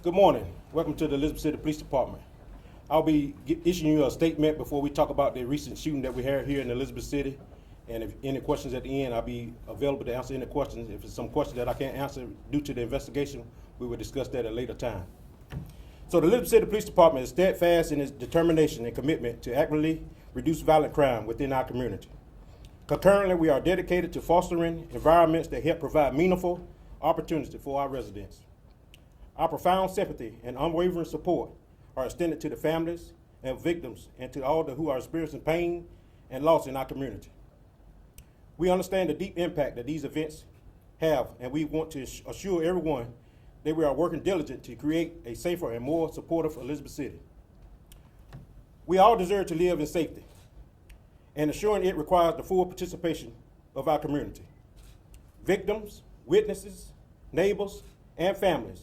Good morning. Welcome to the Elizabeth City Police Department. I'll be issuing you a statement before we talk about the recent shooting that we had here in Elizabeth City. And if any questions at the end, I'll be available to answer any questions. If it's some questions that I can't answer due to the investigation, we will discuss that at a later time. So the Elizabeth City Police Department is steadfast in its determination and commitment to actively reduce violent crime within our community. Concurrently, we are dedicated to fostering environments that help provide meaningful opportunity for our residents. Our profound sympathy and unwavering support are extended to the families and victims and to all who are experiencing pain and loss in our community. We understand the deep impact that these events have, and we want to assure everyone that we are working diligently to create a safer and more supportive Elizabeth City. We all deserve to live in safety, and assuring it requires the full participation of our community. Victims, witnesses, neighbors, and families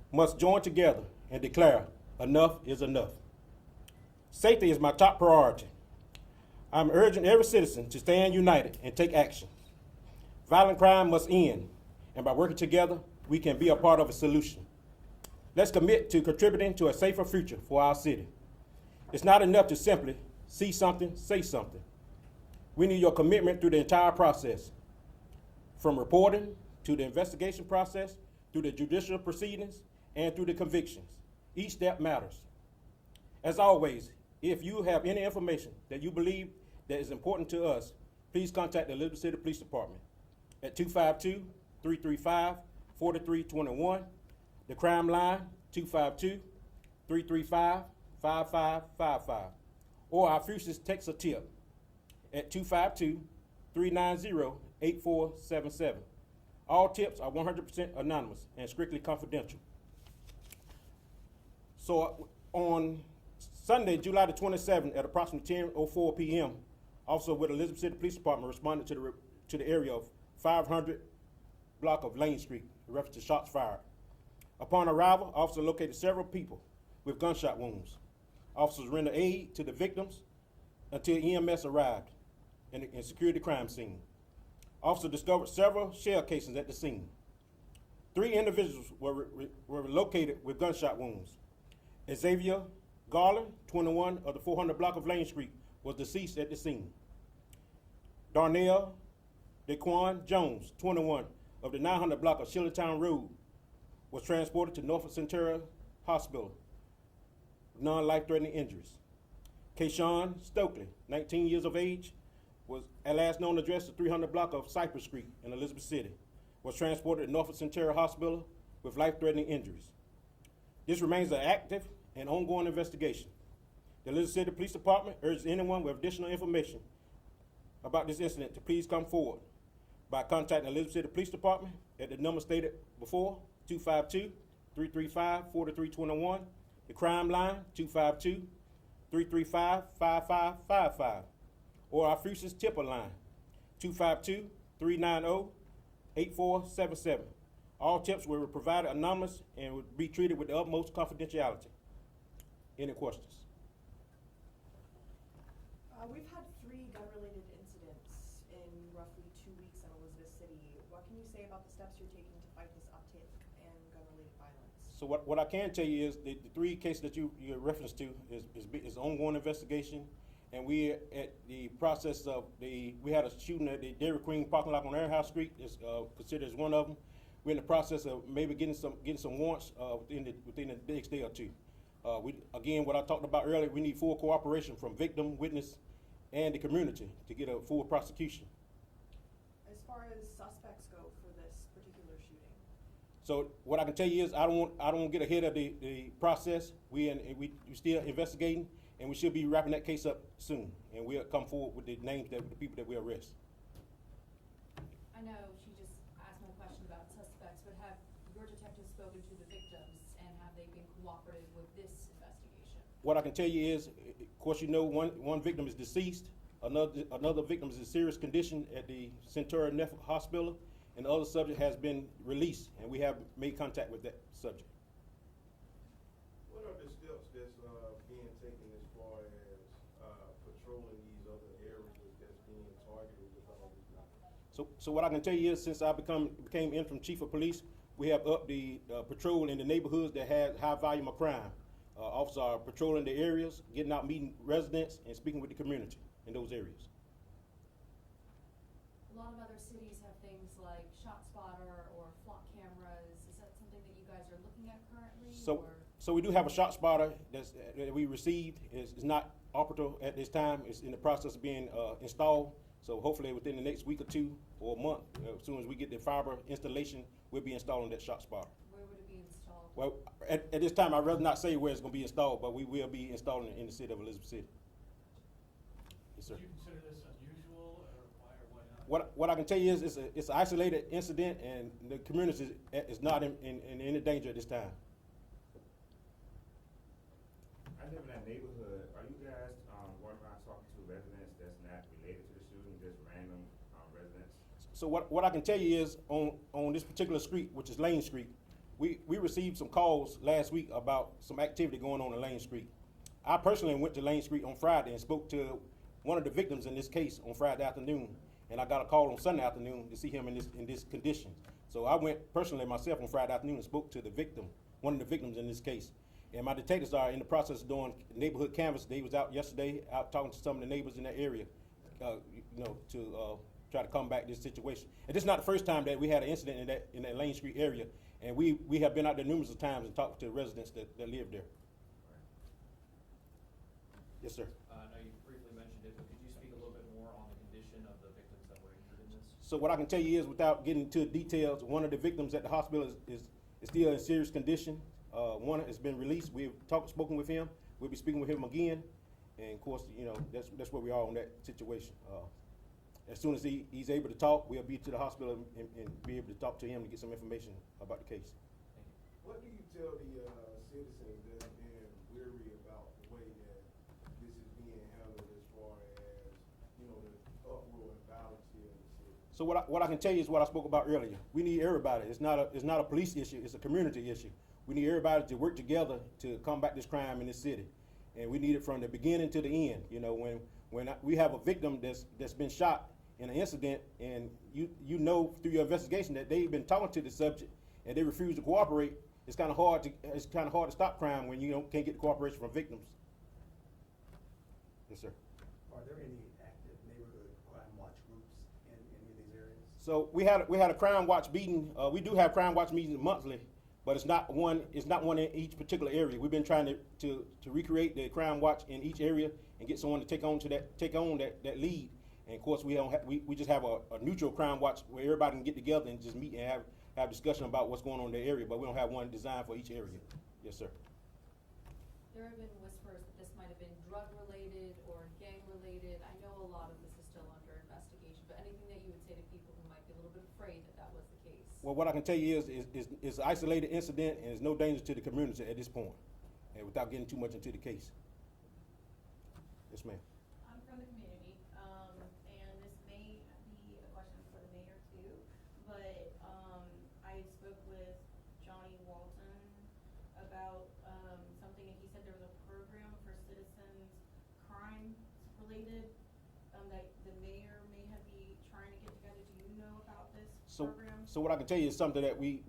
must join together and declare enough is enough. Safety is my top priority. I'm urging every citizen to stand united and take action. Violent crime must end, and by working together, we can be a part of a solution. Let's commit to contributing to a safer future for our city. It's not enough to simply see something, say something. We need your commitment through the entire process, from reporting to the investigation process, through the judicial proceedings, and through the convictions. Each step matters. As always, if you have any information that you believe that is important to us, please contact the Elizabeth City Police Department at 252-335-4321, the crime line 252-335-5555, or our Fuses text or tip at 252-390-8477. All tips are 100% anonymous and strictly confidential. So on Sunday, July the 27th at approximately 10:04 p.m., Officer with the Elizabeth City Police Department responded to the area of 500 block of Lane Street in reference to shots fired. Upon arrival, officer located several people with gunshot wounds. Officers rendered aid to the victims until EMS arrived and secured the crime scene. Officer discovered several shell casings at the scene. 3 individuals were located with gunshot wounds. Xavier Garland, 21 of the 400 block of Lane Street, was deceased at the scene. Darnell Daquan Jones, 21 of the 900 block of Shillitown Road, was transported to Norfolk Central Hospital with non-life-threatening injuries. Kayshawn Stokely, 19 years of age, was at last known address at 300 block of Cypress Street in Elizabeth City, was transported to Norfolk Central Hospital with life-threatening injuries. This remains an active and ongoing investigation. The Elizabeth City Police Department urges anyone with additional information about this incident to please come forward by contacting the Elizabeth City Police Department at the number stated before, 252-335-4321, the crime line, 252-335-5555, or our Fuses tipper line, 252-390-8477. All tips were provided anonymous and would be treated with the utmost confidentiality. Any questions? We've had 3 gun-related incidents in roughly 2 weeks in Elizabeth City. What can you say about the steps you're taking to fight this uptick in gun-related violence? So what I can tell you is the 3 cases that you referenced to is ongoing investigation, and we at the process of we had a shooting at the Dairy Queen parking lot on Air House Street. Is considered as one of them. We're in the process of maybe getting some warrants within the next day or 2. Again, what I talked about earlier, we need full cooperation from victim, witness, and the community to get a full prosecution. As far as suspects go for this particular shooting? So what I can tell you is I don't want to get ahead of the process. We still investigating, and we should be wrapping that case up soon, and we'll come forward with the names of the people that we arrest. I know she just asked my question about suspects, but have your detectives spoken to the victims, and have they been cooperative with this investigation? What I can tell you is, of course, you know, one victim is deceased, another victim is in serious condition at the Centura Norfolk Hospital, and the other subject has been released, and we have made contact with that subject. What are the steps that's being taken as far as patrolling these other areas that's being targeted with all these? So what I can tell you is, since I became interim chief of police, We have upped the patrol in the neighborhoods that have high volume of crime. Officers are patrolling the areas, getting out, meeting residents, and speaking with the community in those areas. A lot of other cities have things like ShotSpotter or flock cameras. Is that something that you guys are looking at currently? So we do have a shot spotter that we received. It's not operative at this time. It's in the process of being installed. So hopefully within the next week or two or a month, as soon as we get the fiber installation, we'll be installing that shot spotter. Where would it be installed? Well, at this time, I'd rather not say where it's gonna be installed, but we will be installing it in the city of Elizabeth City. Yes, sir. Would you consider this unusual, or why not? What I can tell you is it's an isolated incident, and the community is not in any danger at this time. I live in that neighborhood. Are you guys going around talking to residents that's not related to the shooting, just random residents? So what I can tell you is on this particular street, which is Lane Street, we received some calls last week about some activity going on in Lane Street. I personally went to Lane Street on Friday and spoke to one of the victims in this case on Friday afternoon, and I got a call on Sunday afternoon to see him in this condition. So I went personally myself on Friday afternoon and spoke to the victim, one of the victims in this case. And my detectives are in the process of doing neighborhood canvas. They was out yesterday, out talking to some of the neighbors in that area, to try to combat this situation. And this is not the first time that we had an incident in that Lane Street area. And we have been out there numerous of times and talked to residents that live there. Yes, sir. I know you briefly mentioned it, but could you speak a little bit more on the condition of the victims that were injured in this? So what I can tell you is, without getting into details, one of the victims at the hospital is still in serious condition. One has been released. We've spoken with him. We'll be speaking with him again. And of course, that's where we are on that situation. As soon as he's able to talk, we'll be to the hospital and be able to talk to him to get some information about the case. What do you tell the citizens that have been weary about the way that this is being handled as far as, the uproar and violence here in the city? So what I can tell you is what I spoke about earlier. We need everybody. It's not a police issue. It's a community issue. We need everybody to work together to combat this crime in this city, and we need it from the beginning to the end. When we have a victim that's been shot in an incident, and you know through your investigation that they've been talking to the subject and they refuse to cooperate, it's kind of hard to stop crime when you can't get the cooperation from victims. Yes, sir. Are there any active neighborhood crime watch groups in any of these areas? So we had a crime watch meeting. We do have crime watch meetings monthly, but it's not one in each particular area. We've been trying to recreate the crime watch in each area and get someone to take on that lead. And of course, we just have a neutral crime watch where everybody can get together and just meet and have discussion about what's going on in the area. But we don't have one designed for each area. Yes, sir. There have been whispers that this might have been drug-related or gang-related. I know a lot of this is still under investigation, but anything that you would say to people who might be a little bit afraid that was the case? Well, what I can tell you is it's an isolated incident, and there's no danger to the community at this point, and without getting too much into the case. Yes, ma'am. I'm from the community, and this may be a question for the mayor too, but I spoke with Johnny Walton about something, and he said there was a program for citizens crime related that the mayor may have be trying to get together. Do you know about this program? So what I can tell you is something that we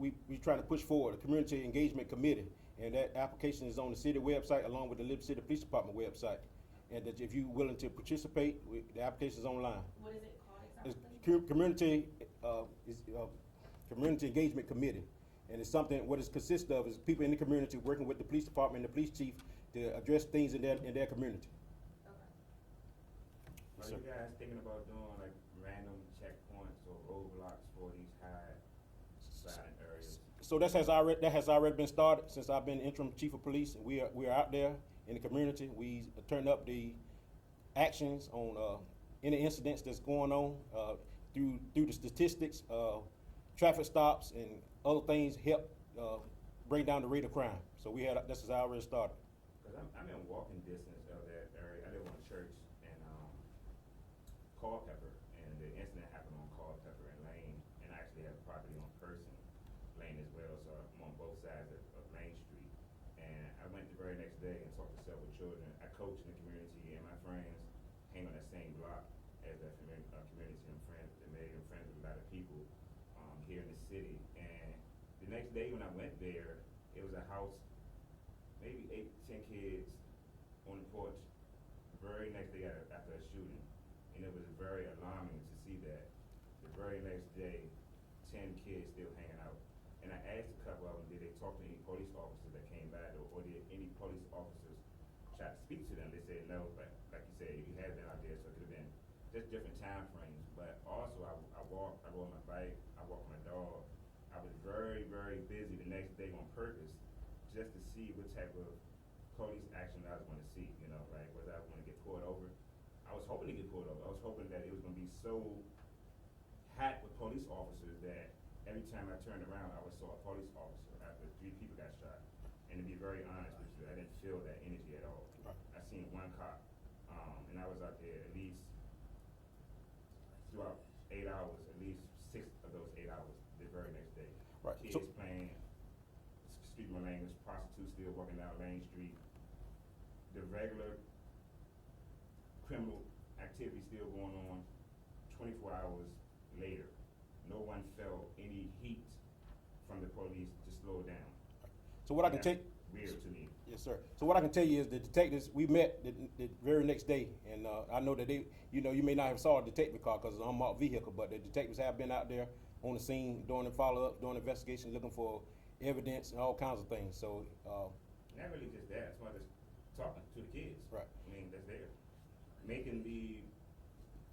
trying to push forward, a community engagement committee, and that application is on the city website along with the Elizabeth City Police Department website. And that if you're willing to participate, the application is online. What is it called It's exactly? community engagement committee, and it's something. What it consists of is people in the community working with the police department and the police chief to address things in their community. Are Yes, you sir. guys thinking about doing like random checkpoints or roadblocks for these high violent areas? So that has already been started since I've been interim chief of police, and we are out there in the community. We turn up the actions on any incidents that's going on through the statistics, traffic stops, and other things help bring down the rate of crime. So this has already started. Because I'm in walking distance of that area. I live on Church and Culpeper, and the incident happened on Culpeper and Lane, and I actually have a property on Person Lane as well, so I'm on both sides of Main Street. And I went the very next day and talked to several children. I coach in the community, and my friends hang on that same block as that community. I'm friends, they made them friends with a lot of people here in the city. And The next day when I went there, it was a house, maybe 8, 10 kids on the porch. The very next day after a shooting, and it was very alarming to see that. The very next day, 10 kids still hanging out. And I asked a couple of them, did they talk to any police officers that came by, or did any police officers try to speak to them? They said no, but like you said, you had been out there, so it could have been just different time frames. But also, I rode my bike, I walked my dog. I was very, very busy the next day on purpose, just to see what type of police action I was going to see. You know, like was I going to get pulled over? I was hoping to get pulled over. I was hoping that it was going to be so hot with police officers that every time I turned around, I saw a police officer after 3 people got shot. And to be very honest with you, I didn't feel that energy at all. I seen one cop, and I was out there at least throughout 8 hours, at least 6 of those 8 hours the very next day. Right. Kids So- playing, excuse my language, prostitutes still walking down Main Street. The regular criminal activity still going on 24 hours later. No one felt any heat from the police to slow down. So what I can That's take, weird to me. yes, sir. So what I can tell you is the detectives, we met the very next day, and I know that they, you know, you may not have saw a detective car because it's an unmarked vehicle, but the detectives have been out there on the scene doing the follow-up, doing the investigation, looking for evidence and all kinds of things. So, Not really just that, it's not just talking to the kids. Right. I mean, that's there. Making the,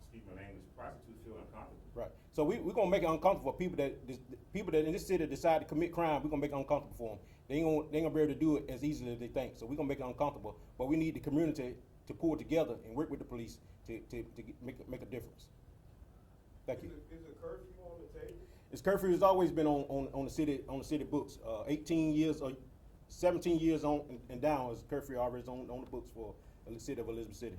excuse my language, prostitutes feel uncomfortable. right. So we're gonna make it uncomfortable for people that in this city decide to commit crime. We're gonna make it uncomfortable for them. They ain't gonna be able to do it as easily as they think. So we're gonna make it uncomfortable. But we need the community to pull together and work with the police to make a difference. Thank you. Is a curfew on the table? This curfew has always been on the city books. 18 years or 17 years on and down is curfew already on the books for the city of Elizabeth City.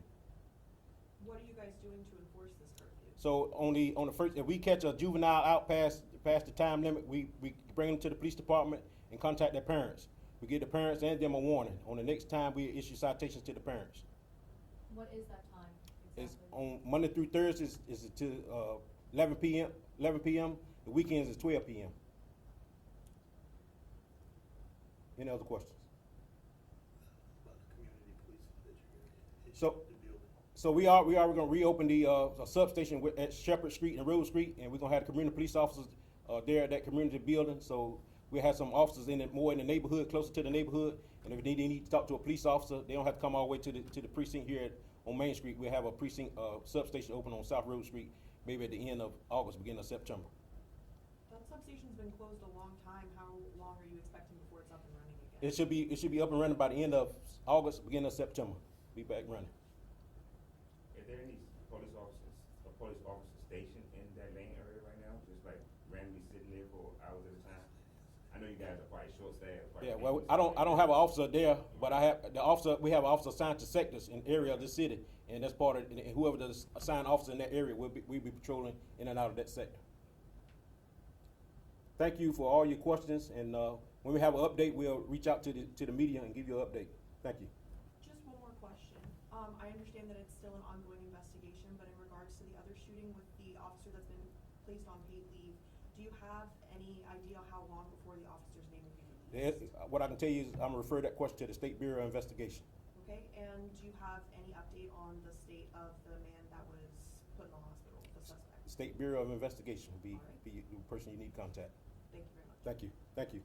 What are you guys doing to enforce this curfew? So on the first, if we catch a juvenile out past the time limit, we bring them to the police department and contact their parents. We give the parents and them a warning. On the next time, we issue citations to the parents. What is that time It's exactly? on Monday through Thursdays is to 11 p.m. 11 p.m. The weekends is 12 p.m. Any other questions? About the community police that you're So- gonna issue the building. So we are gonna reopen the substation at Shepherd Street and Rose Street, and we're gonna have the community police officers there at that community building. So we have some officers more in the neighborhood, closer to the neighborhood. And if they need to talk to a police officer, they don't have to come all the way to the precinct here on Main Street. We have a precinct substation open on South Rose Street, maybe at the end of August, beginning of September. That substation's been closed a long time. How long are you expecting before it's up and running again? It should be up and running by the end of August, beginning of September. Be back running. Is there any police officers stationed in that lane area right now, just like randomly sitting there for hours at a time? I know you guys are probably short-staffed. probably Yeah, can't well, do I don't something like have an that. officer there, but we have an officer assigned to sectors in area of the city, and that's part of, and whoever the assigned officer in that area will be patrolling in and out of that sector. Thank you for all your questions, and, when we have an update, we'll reach out to the media and give you an update. Thank you. Just one more question. I understand that it's still an ongoing investigation, but in regards to the other shooting with the officer that's been placed on paid leave, do you have any idea how long before the officer's name will be released? What I can tell you is I'm gonna refer that question to the State Bureau of Investigation. Okay, and do you have any update on the state of the man that was put in the hospital, the suspect? State Bureau of Investigation will be All right. the person you need to contact. Thank you very much. Thank you. Thank you.